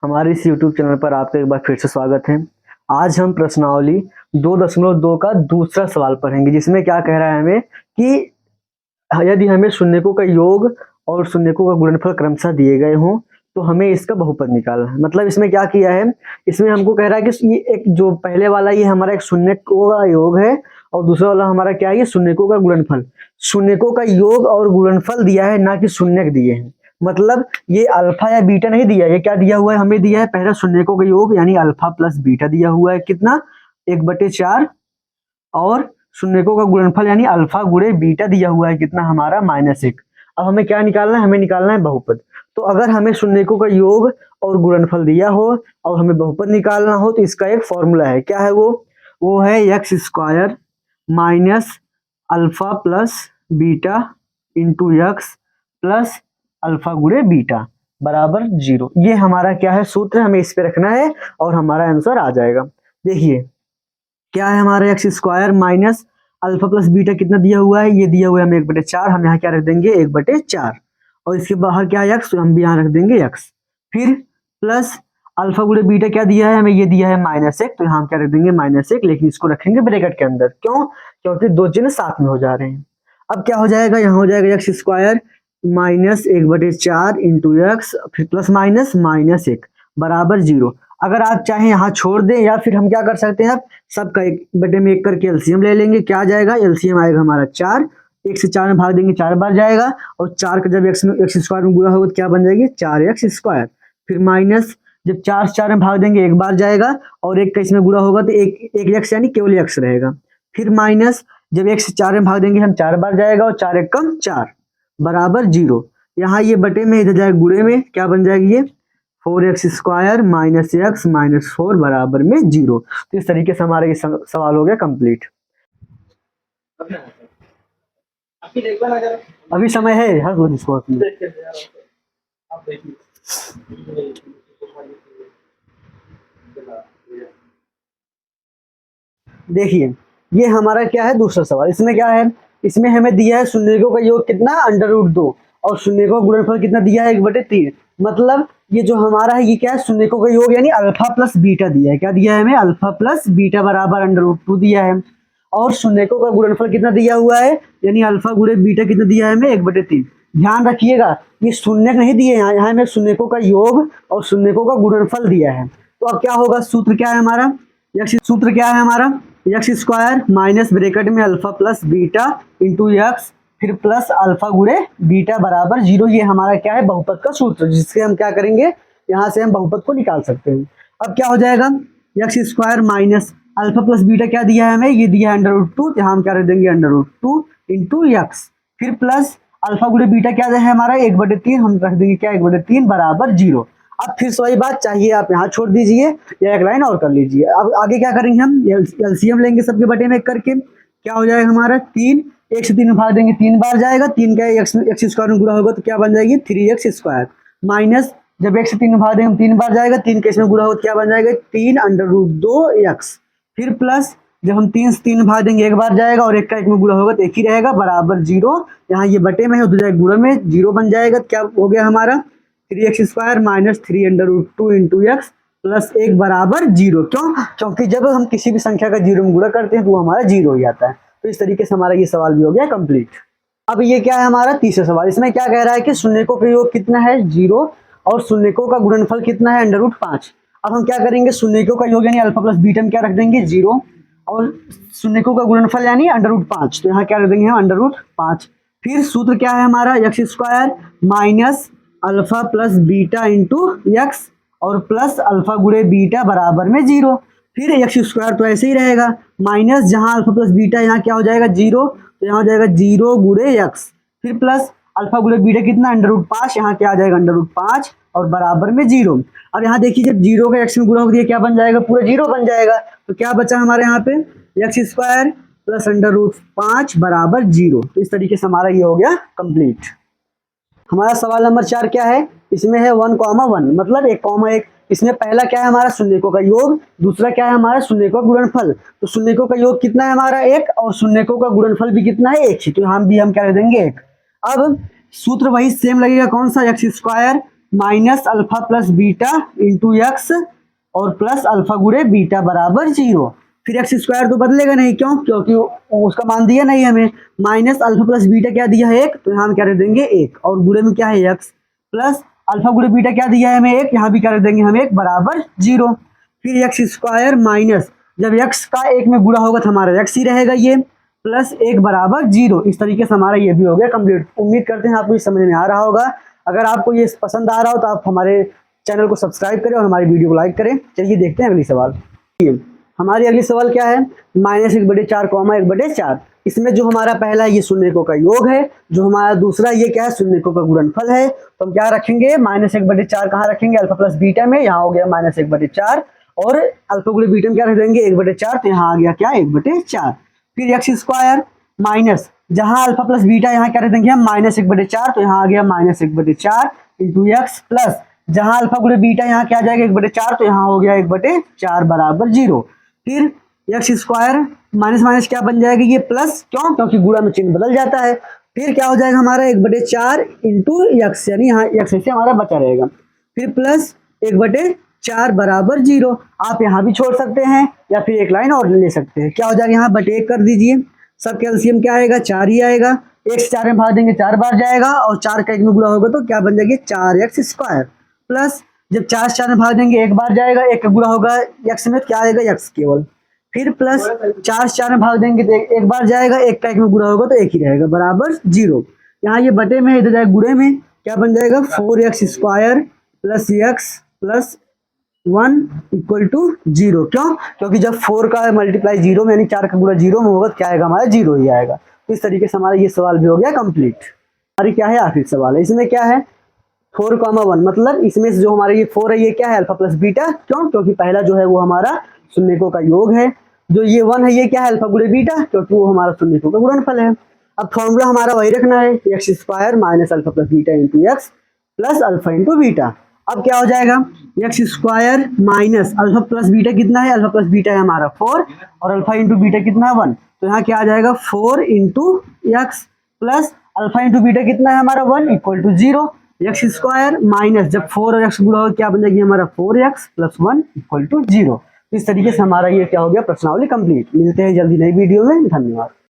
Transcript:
हमारे इस YouTube channel पर आपका एक बार फिर से स्वागत है। आज हम प्रश्नावली 2.2 का दूसरा सवाल पढ़ेंगे, जिसमें क्या कह रहा है हमें कि यदि हमें शून्यकों का योग और शून्यकों का गुणनफल क्रमशः दिए गए हों तो हमें इसका बहुपद निकालना है। मतलब इसमें क्या किया है, इसमें हमको कह रहा है कि ये एक जो पहले वाला ये हमारा एक शून्यकों का योग है और दूसरा वाला हमारा क्या है, ये शून्यकों का गुणनफल। शून्यकों का योग और गुणनफल दिया है, ना कि शून्यक दिए हैं। मतलब ये अल्फा या बीटा नहीं दिया है, ये क्या दिया हुआ है, हमें दिया है पहला शून्यकों का योग यानी अल्फा प्लस बीटा दिया हुआ है, कितना 1/4, और शून्यकों का गुणनफल यानी अल्फा गुणे बीटा दिया हुआ है, कितना हमारा -1। अब हमें क्या निकालना है, हमें निकालना है बहुपद। तो अगर हमें शून्यकों का योग और गुणनफल दिया हो और हमें बहुपद निकालना हो तो इसका एक फॉर्मूला है। क्या है वो है x² minus alpha plus beta into x plus alpha गुणे बीटा बराबर 0। ये हमारा क्या है, सूत्र, हमें इस पे रखना है और हमारा आंसर आ जाएगा। देखिए क्या है हमारा x² minus alpha plus beta कितना दिया हुआ है, ये दिया हुआ है हमें 1/4। हम यहाँ क्या रख देंगे 1/4, और इसके बाहर क्या है x, तो हम भी यहाँ रख देंगे x। फिर प्लस अल्फा गुणे बीटा क्या दिया है हमें, ये दिया है -1, तो यहाँ हम क्या रख देंगे -1, लेकिन इसको रखेंगे ब्रैकेट के अंदर। क्यों? क्योंकि दो चिन्ह साथ में हो जा रहे हैं। अब क्या हो जाएगा, यहाँ हो जाएगा x² माइनस 1/4 इंटू एक्स फिर प्लस माइनस -1 बराबर 0। अगर आप चाहें यहाँ छोड़ दें या फिर हम क्या कर सकते हैं, आप सबका 1/1 करके एलसीएम ले लेंगे। क्या आ जाएगा, एलसीएम आएगा हमारा 4। 1 से 4 में भाग देंगे 4 बार जाएगा, और 4 का जब x² में गुणा होगा तो क्या बन जाएगी 4x²। फिर माइनस जब 4 से 4 में भाग देंगे 1 बार जाएगा, और 1 का इसमें गुणा होगा तो एक x यानी केवल x रहेगा। फिर माइनस जब 1 से 4 में भाग देंगे हम 4 बार जाएगा, और 4 1 कम 4 बराबर 0। यहाँ ये बटे में इधर जाए गुणे में, क्या बन जाएगी ये 4x² माइनस एक्स माइनस 4 बराबर में 0। तो इस तरीके से हमारा ये सवाल हो गया कंप्लीट। अभी समय है, हर वो जिसको देखिए ये हमारा क्या है दूसरा सवाल। इसमें क्या है, इसमें हमें दिया है शून्यकों का योग कितना √2 और शून्यकों का गुणनफल कितना दिया है 1/3। मतलब ये जो हमारा है ये क्या है, शून्यकों का योग यानी अल्फा प्लस बीटा दिया है। क्या दिया है हमें, अल्फा प्लस बीटा बराबर √2 दिया है। और शून्यकों का गुणनफल कितना दिया हुआ है, यानी अल्फा गुणे बीटा कितना दिया है हमें 1/3। ध्यान रखिएगा ये शून्यक नहीं दिए, यहाँ हमें शून्यकों का योग और शून्यकों का गुणनफल दिया है। तो अब क्या होगा, सूत्र क्या है हमारा, सूत्र क्या है हमारा, x² माइनस ब्रैकेट में alpha plus beta into x फिर प्लस अल्फा गुणे बीटा बराबर 0। ये हमारा क्या है बहुपद का सूत्र, जिससे हम क्या करेंगे, यहाँ से हम बहुपद को निकाल सकते हैं। अब क्या हो जाएगा, x² minus alpha plus beta क्या दिया है हमें, ये दिया है √2, यहाँ हम क्या रख देंगे √2 इंटू एक्स फिर प्लस अल्फा गुणे बीटा क्या है हमारा 1/3, हम रख देंगे क्या 1/3 बराबर 0। अब फिर से वही बात, चाहिए आप यहाँ छोड़ दीजिए या एक लाइन और कर लीजिए। अब आगे क्या करेंगे, हम एलसीएम लेंगे सबके बटे में करके। क्या हो जाएगा हमारा 3, 1 से 3 में भाग देंगे 3 बार जाएगा, 3 का x² में गुणा होगा तो क्या बन जाएगी 3x² माइनस जब 1 से 3 में भाग देंगे 3 बार जाएगा, 3 का इसमें गुणा होगा तो क्या बन जाएगा 3√2x फिर प्लस जब हम 3 से 3 में भाग देंगे 1 बार जाएगा, और 1 का 1 में गुणा होगा तो 1 ही रहेगा बराबर 0। यहाँ ये बटे में है उधर जाएगा गुणा में, 0 बन जाएगा। क्या हो गया हमारा 3x² minus 3√2 into x plus 1 बराबर 0। क्यों? क्योंकि जब हम किसी भी संख्या का 0 में गुणा करते हैं तो वो हमारा 0 हो जाता है। तो इस तरीके से हमारा ये सवाल भी हो गया कंप्लीट। अब ये क्या है हमारा तीसरा सवाल। इसमें क्या कह रहा है कि शून्यकों का योग कितना है 0 और शून्यकों का गुणनफल कितना है √5। अब हम क्या करेंगे, शून्यकों का योग यानी अल्फा प्लस बीटा में क्या रख देंगे 0, और शून्यकों का गुणनफल यानी √5, तो यहाँ क्या रख देंगे हम √5। फिर सूत्र क्या है हमारा, x² minus alpha plus beta into x और प्लस अल्फा गुणे बीटा बराबर में 0। फिर x² तो ऐसे ही रहेगा, माइनस जहां अल्फा प्लस बीटा यहाँ क्या हो जाएगा 0, तो यहाँ हो जाएगा 0 गुणे एक्स फिर प्लस अल्फा गुणे बीटा कितना √5, यहाँ क्या आ जाएगा √5 और बराबर में 0। अब यहाँ देखिए जब 0 का x में गुणा हो दिया क्या बन जाएगा, पूरा 0 बन जाएगा। तो क्या बचा हमारे यहाँ पे x² प्लस √5 बराबर 0। तो इस तरीके से हमारा ये हो गया कंप्लीट। हमारा सवाल नंबर 4 क्या है, इसमें है 1,1 मतलब 1,1। इसमें पहला क्या है हमारा शून्यकों का योग, दूसरा क्या है हमारा शून्यकों का गुणनफल। तो शून्यकों का योग कितना है हमारा 1 और शून्यकों का गुणनफल भी कितना है 1 ही, तो हम क्या कर देंगे 1। अब सूत्र वही सेम लगेगा, कौन सा x² minus alpha plus beta into x और प्लस अल्फा गुणे बीटा बराबर 0। फिर एक्स स्क्वायर तो बदलेगा नहीं, क्यों? क्योंकि उसका मान दिया नहीं हमें। माइनस अल्फा प्लस बीटा क्या दिया है 1, तो यहाँ हम क्या रख देंगे 1, और गुणे में क्या है एक्स, प्लस अल्फा गुणे बीटा क्या दिया है हमें 1, यहाँ भी क्या रख देंगे हम 1 बराबर 0। फिर एक्स स्क्वायर माइनस, जब एक्स का 1 में गुणा होगा तो हमारा एक्स ही रहेगा ये, प्लस 1 बराबर 0। इस तरीके से हमारा ये भी हो गया कंप्लीट। उम्मीद करते हैं आपको ये समझ में आ रहा होगा। अगर आपको ये पसंद आ रहा हो तो आप हमारे चैनल को सब्सक्राइब करें और हमारी वीडियो को लाइक करें। चलिए देखते हैं अगली सवाल। हमारी अगली सवाल क्या है, -1/4 कॉमा 1/4। इसमें जो हमारा पहला ये शून्यकों का योग है, जो हमारा दूसरा ये क्या है शून्यकों का गुणनफल है। तो हम क्या रखेंगे, -1/4 कहाँ रखेंगे, अल्फा प्लस बीटा में, यहाँ हो गया -1/4, और अल्फा गुणे बीटा में क्या रख देंगे 1/4, तो यहाँ आ गया क्या 1/4। फिर एक्स स्क्वायर माइनस, जहाँ अल्फा प्लस बीटा यहाँ क्या रख देंगे हम -1/4, तो यहाँ आ गया -1/4 इंटू एक्स, प्लस जहाँ अल्फा गुणे बीटा यहाँ क्या आ जाएगा 1/4, तो यहाँ हो गया 1/4 बराबर 0। फिर एक्स स्क्वायर माइनस माइनस क्या बन जाएगा ये प्लस, क्यों? क्योंकि गुणा में चिन्ह बदल जाता है। फिर क्या हो जाएगा हमारा 1/4 इंटू एक्स, यानी यहाँ एक्स से हमारा बचा रहेगा। फिर प्लस 1/4 बराबर 0। आप यहाँ भी छोड़ सकते हैं या फिर एक लाइन और ले सकते हैं। क्या हो जाएगा यहाँ बटे 1 कर दीजिए, सब कैल्सियम क्या आएगा 4 ही आएगा। 1 से 4 में भाग देंगे 4 बार जाएगा, और 4 का 1 में गुणा होगा तो क्या बन जाएगी 4x स्क्वायर, प्लस जब 4 से 4 में भाग देंगे 1 बार जाएगा, 1 का गुणा होगा x में, क्या आएगा x केवल। फिर प्लस 4 से 4 में भाग देंगे तो 1 बार जाएगा, 1 का 1 में गुणा होगा तो 1 ही रहेगा बराबर 0। यहाँ ये बटे में इधर जाएगा गुणे में, क्या बन जाएगा 4x square plus x plus 1 equal to 0। क्यों? क्योंकि जब 4 का मल्टीप्लाई 0 में यानी 4 का गुणा 0 में होगा तो क्या आएगा हमारा 0 ही आएगा। तो इस तरीके से हमारा ये सवाल भी हो गया कंप्लीट। हमारी क्या है आखिरी सवाल है, इसमें क्या है 4,1, मतलब इसमें से जो हमारा ये 4 है ये क्या है अल्फा प्लस बीटा। क्यों? क्योंकि पहला जो है वो हमारा शून्यकों का योग है। जो ये 1 है ये क्या है अल्फा गुणे बीटा, क्योंकि वो हमारा शून्यकों का गुणनफल है। अब फॉर्मूला हमारा वही रखना है, x square minus alpha plus beta into x plus alpha into beta. अब क्या हो जाएगा x square minus alpha plus beta कितना है, अल्फा प्लस बीटा है हमारा 4, और अल्फा इंटू बीटा कितना 1, तो यहाँ क्या आ जाएगा 4 into x plus alpha into beta कितना है हमारा 1 equal to 0। X square minus जब 4 और एक्स गुणा होगा क्या बन जाएगी हमारा 4x प्लस 1 इक्वल टू 0। इस तरीके से हमारा ये क्या हो गया प्रश्नावली कंप्लीट। मिलते हैं जल्दी नई वीडियो में, धन्यवाद।